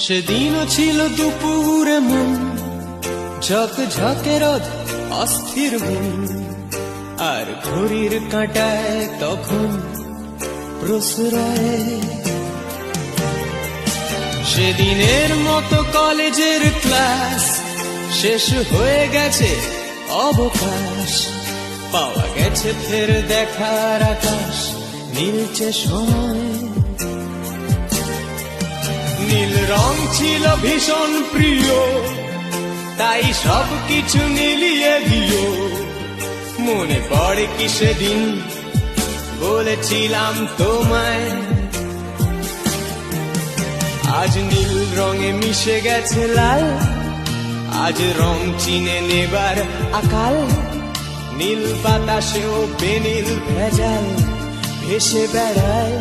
সেদিনও ছিল দুপুরে মন ঝকঝকে রোদ অস্থির মন, আর ঘড়ির কাঁটায় তখন প্রশ্রয়। সেদিনের মতো কলেজের ক্লাস শেষ হয়ে গেছে, অবকাশ পাওয়া গেছে ফের দেখার আকাশ, নীলচে সময়। নীল রং ছিল ভীষণ প্রিয়, তাই সব কিছু নীলিয়ে দিও। মনে পড়ে কি সেদিন বলেছিলাম তোমায়, আজ নীল রঙে মিশে গেছে লাল, আজ রং চিনে নেবার আকাল। নীল বাতাসেও বেনীল ভেজাল ভেসে বেড়ায়।